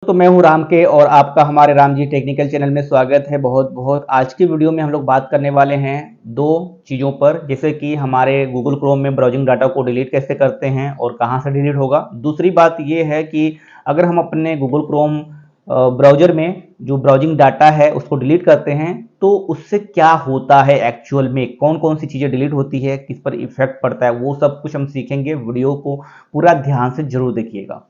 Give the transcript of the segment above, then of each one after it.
तो मैं हूं राम के और आपका हमारे राम जी टेक्निकल चैनल में स्वागत है। बहुत बहुत आज की वीडियो में हम लोग बात करने वाले हैं दो चीज़ों पर, जैसे कि हमारे गूगल क्रोम में ब्राउजिंग डाटा को डिलीट कैसे करते हैं और कहां से डिलीट होगा। दूसरी बात ये है कि अगर हम अपने गूगल क्रोम ब्राउजर में जो ब्राउजिंग डाटा है उसको डिलीट करते हैं तो उससे क्या होता है, एक्चुअल में कौन कौन सी चीज़ें डिलीट होती है, किस पर इफेक्ट पड़ता है, वो सब कुछ हम सीखेंगे। वीडियो को पूरा ध्यान से जरूर देखिएगा।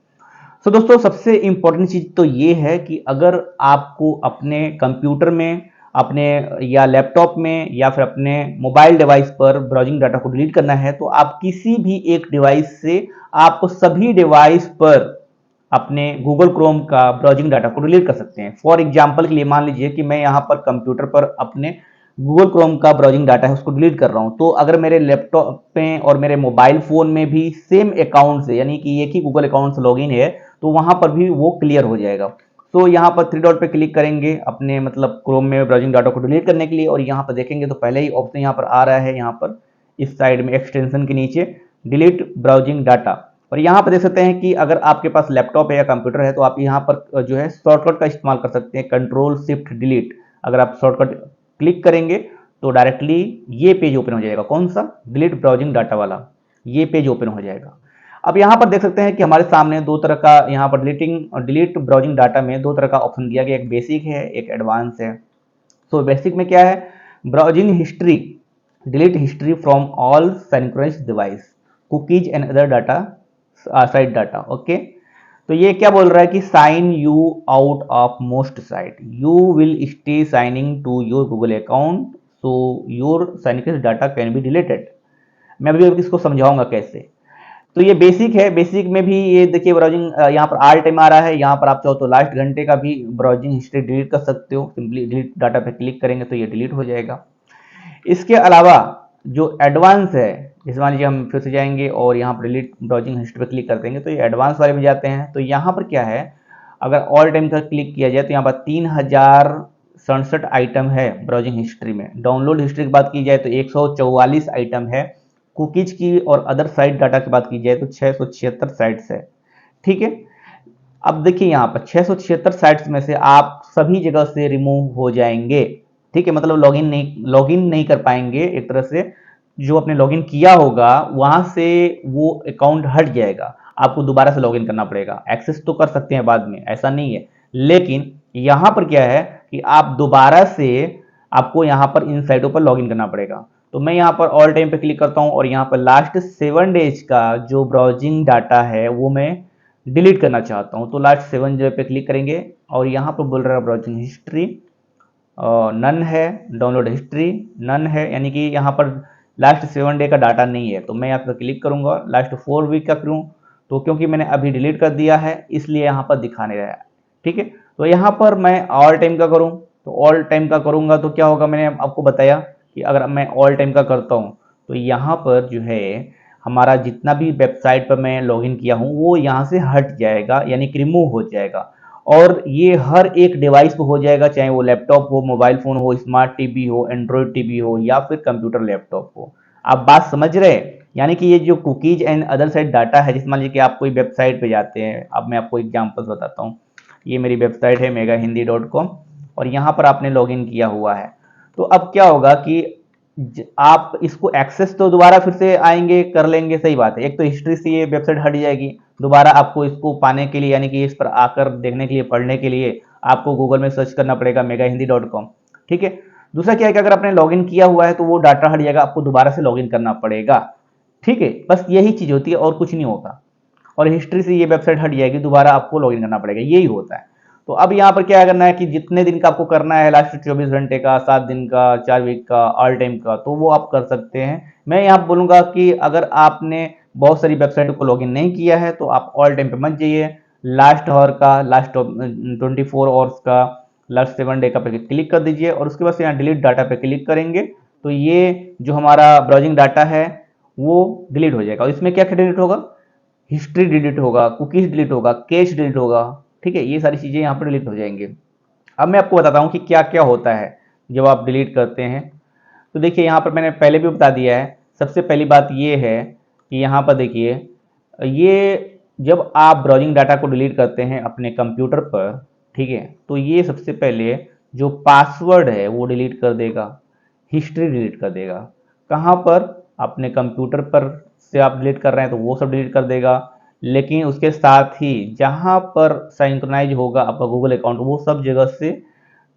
दोस्तों, सबसे इंपॉर्टेंट चीज़ तो ये है कि अगर आपको अपने कंप्यूटर में, अपने या लैपटॉप में या फिर अपने मोबाइल डिवाइस पर ब्राउजिंग डाटा को डिलीट करना है तो आप किसी भी एक डिवाइस से आप सभी डिवाइस पर अपने गूगल क्रोम का ब्राउजिंग डाटा को डिलीट कर सकते हैं। फॉर एग्जाम्पल के लिए मान लीजिए कि मैं यहाँ पर कंप्यूटर पर अपने गूगल क्रोम का ब्राउजिंग डाटा है उसको डिलीट कर रहा हूँ, तो अगर मेरे लैपटॉप पे और मेरे मोबाइल फ़ोन में भी सेम अकाउंट से, यानी कि एक ही गूगल अकाउंट से लॉगिन है, तो वहाँ पर भी वो क्लियर हो जाएगा। तो यहाँ पर थ्री डॉट पे क्लिक करेंगे अपने मतलब क्रोम में ब्राउजिंग डाटा को डिलीट करने के लिए, और यहाँ पर देखेंगे तो पहले ही ऑप्शन यहाँ पर आ रहा है, यहाँ पर इस साइड में एक्सटेंशन के नीचे डिलीट ब्राउजिंग डाटा। और यहाँ पर देख सकते हैं कि अगर आपके पास लैपटॉप है या कंप्यूटर है तो आप यहाँ पर जो है शॉर्टकट का इस्तेमाल कर सकते हैं, कंट्रोल शिफ्ट डिलीट। अगर आप शॉर्टकट क्लिक करेंगे तो डायरेक्टली ये पेज ओपन हो जाएगा। कौन सा? डिलीट ब्राउजिंग डाटा वाला, ये पेज ओपन हो जाएगा। अब यहाँ पर देख सकते हैं कि हमारे सामने दो तरह का, यहाँ पर डिलीट ब्राउजिंग डाटा में दो तरह का ऑप्शन दिया गया, एक बेसिक है एक एडवांस है। सो बेसिक में क्या है? Browsing history, delete history from all synchronised device, cookies and other data, site data. Okay, तो ये क्या बोल रहा है कि sign you out of most site, you will stay signing to your Google account, so your synchronised data can be deleted. मैं अभी इसको समझाऊंगा कैसे। तो ये बेसिक है। बेसिक में भी ये देखिए ब्राउजिंग, यहाँ पर आल टाइम आ रहा है, यहाँ पर आप चाहो तो लास्ट घंटे का भी ब्राउजिंग हिस्ट्री डिलीट कर सकते हो। सिंपली डिलीट डाटा पे क्लिक करेंगे तो ये डिलीट हो जाएगा। इसके अलावा जो एडवांस है, जैसे मान लीजिए हम फिर से जाएंगे और यहाँ पर डिलीट ब्राउजिंग हिस्ट्री पे क्लिक कर देंगे तो ये एडवांस वाले में जाते हैं। तो यहाँ पर क्या है, अगर ऑल टाइम का क्लिक किया जाए तो यहाँ पर 3067 आइटम है ब्राउजिंग हिस्ट्री में। डाउनलोड हिस्ट्री की बात की जाए तो 144 आइटम है। कुकीज की और अदर साइट डाटा की बात की जाए तो 676 साइट्स है। ठीक है, अब देखिए यहाँ पर 676 साइट्स में से आप सभी जगह से रिमूव हो जाएंगे। ठीक है, मतलब लॉगिन नहीं कर पाएंगे एक तरह से। जो आपने लॉगिन किया होगा वहां से वो अकाउंट हट जाएगा, आपको दोबारा से लॉगिन करना पड़ेगा। एक्सेस तो कर सकते हैं बाद में, ऐसा नहीं है, लेकिन यहां पर क्या है कि आप दोबारा से आपको यहां पर इन साइटों पर लॉगिन करना पड़ेगा। तो मैं यहाँ पर ऑल टाइम पे क्लिक करता हूँ और यहाँ पर लास्ट 7 डेज का जो ब्राउजिंग डाटा है वो मैं डिलीट करना चाहता हूँ। तो लास्ट 7 डे पे क्लिक करेंगे और यहाँ पर बोल रहा है ब्राउजिंग हिस्ट्री नन है, डाउनलोड हिस्ट्री नन है, यानी कि यहाँ पर लास्ट 7 डे का डाटा नहीं है। तो मैं यहाँ पर क्लिक करूँगा, लास्ट 4 वीक का करूँ तो क्योंकि मैंने अभी डिलीट कर दिया है इसलिए यहाँ पर दिखा नहीं रहा है। ठीक है, तो यहाँ पर मैं ऑल टाइम का करूँ तो ऑल टाइम का करूँगा तो क्या होगा, मैंने आपको बताया कि अगर मैं ऑल टाइम का करता हूँ तो यहाँ पर जो है हमारा जितना भी वेबसाइट पर मैं लॉगिन किया हूँ वो यहाँ से हट जाएगा, यानी कि रिमूव हो जाएगा। और ये हर एक डिवाइस पे हो जाएगा, चाहे वो लैपटॉप हो, मोबाइल फ़ोन हो, स्मार्ट टीवी हो, एंड्रॉयड टीवी हो या फिर कंप्यूटर लैपटॉप हो। आप बात समझ रहे हैं? यानी कि ये जो cookies and other site data है, जिस मान लीजिए कि आप कोई वेबसाइट पे जाते हैं, अब मैं आपको एग्जांपल्स बताता हूँ। ये मेरी वेबसाइट है megahindy.com और यहाँ पर आपने लॉगिन किया हुआ है। तो अब क्या होगा कि आप इसको एक्सेस तो दोबारा फिर से आएंगे, कर लेंगे, सही बात है। एक तो हिस्ट्री से ये वेबसाइट हट जाएगी, दोबारा आपको इसको पाने के लिए, यानी कि इस पर आकर देखने के लिए, पढ़ने के लिए आपको गूगल में सर्च करना पड़ेगा megahindy.com। ठीक है, दूसरा क्या है कि अगर आपने लॉगिन किया हुआ है तो वो डाटा हट जाएगा, आपको दोबारा से लॉगिन करना पड़ेगा। ठीक है, बस यही चीज़ होती है और कुछ नहीं होता। और हिस्ट्री से ये वेबसाइट हट जाएगी, दोबारा आपको लॉगिन करना पड़ेगा, यही होता है। तो अब यहाँ पर क्या करना है कि जितने दिन का आपको करना है, लास्ट 24 घंटे का, 7 दिन का, 4 वीक का, ऑल टाइम का, तो वो आप कर सकते हैं। मैं यहाँ बोलूँगा कि अगर आपने बहुत सारी वेबसाइट को लॉगिन नहीं किया है तो आप ऑल टाइम पे मत जाइए, लास्ट आवर का, लास्ट 24 आवर्स का, लास्ट 7 डे का पे क्लिक कर दीजिए और उसके बाद यहाँ डिलीट डाटा पे क्लिक करेंगे तो ये जो हमारा ब्राउजिंग डाटा है वो डिलीट हो जाएगा। और इसमें क्या क्या डिलीट होगा? हिस्ट्री डिलीट होगा, कुकीज डिलीट होगा, कैश डिलीट होगा। ठीक है, ये सारी चीज़ें यहाँ पर डिलीट हो जाएंगी। अब मैं आपको बताता हूँ कि क्या क्या होता है जब आप डिलीट करते हैं। तो देखिए यहाँ पर मैंने पहले भी बता दिया है। सबसे पहली बात ये है कि यहाँ पर देखिए, ये जब आप ब्राउजिंग डाटा को डिलीट करते हैं अपने कंप्यूटर पर, ठीक है, तो ये सबसे पहले जो पासवर्ड है वो डिलीट कर देगा, हिस्ट्री डिलीट कर देगा। कहाँ पर? अपने कंप्यूटर पर से आप डिलीट कर रहे हैं तो वो सब डिलीट कर देगा, लेकिन उसके साथ ही जहाँ पर सिंक्रोनाइज होगा आपका गूगल अकाउंट वो सब जगह से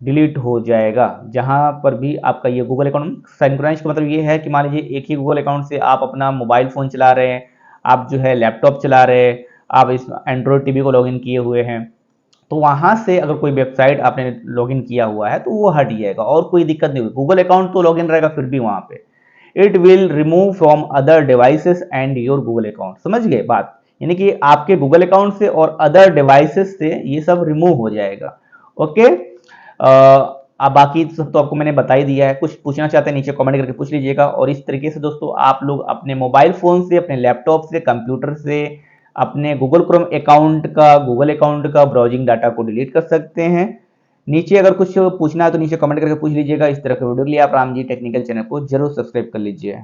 डिलीट हो जाएगा। जहाँ पर भी आपका ये गूगल अकाउंट सिंक्रोनाइज का मतलब ये है कि मान लीजिए एक ही गूगल अकाउंट से आप अपना मोबाइल फ़ोन चला रहे हैं, आप जो है लैपटॉप चला रहे हैं, आप इस एंड्रॉयड टीवी को लॉगिन किए हुए हैं, तो वहाँ से अगर कोई वेबसाइट आपने लॉगिन किया हुआ है तो वो हट जाएगा और कोई दिक्कत नहीं होगी। गूगल अकाउंट तो लॉगिन रहेगा फिर भी वहाँ पे। It will remove from other devices and your Google account. समझ गए बात? यानी कि आपके गूगल अकाउंट से और अदर डिवाइसेस से ये सब रिमूव हो जाएगा। ओके, अब बाकी सब तो आपको मैंने बता ही दिया है। कुछ पूछना चाहते हैं नीचे कमेंट करके पूछ लीजिएगा। और इस तरीके से दोस्तों आप लोग अपने मोबाइल फ़ोन से, अपने लैपटॉप से, कंप्यूटर से अपने गूगल क्रोम अकाउंट का, गूगल अकाउंट का ब्राउजिंग डाटा को डिलीट कर सकते हैं। नीचे अगर कुछ पूछना है तो नीचे कमेंट करके पूछ लीजिएगा। इस तरह के वीडियो के लिए आप राम जी टेक्निकल चैनल को जरूर सब्सक्राइब कर लीजिए।